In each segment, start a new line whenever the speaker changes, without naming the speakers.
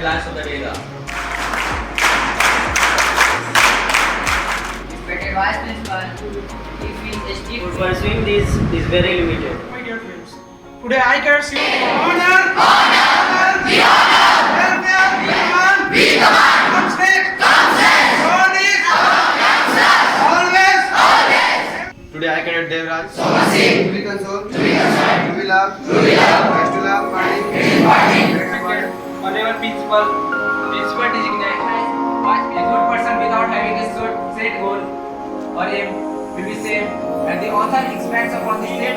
class of the day.
Respected Vice Principal, if we esteem
Pursuing this is very limited.
My dear friends, today I can see honor, we command, comes next, always,
Today I Cadet Devraj,
to be consoled, to be loved, best to love,
Honorable principal designate, a good person without having a set goal or aim will be same, and the author expands upon the same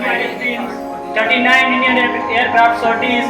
39 Indian aircraft sorties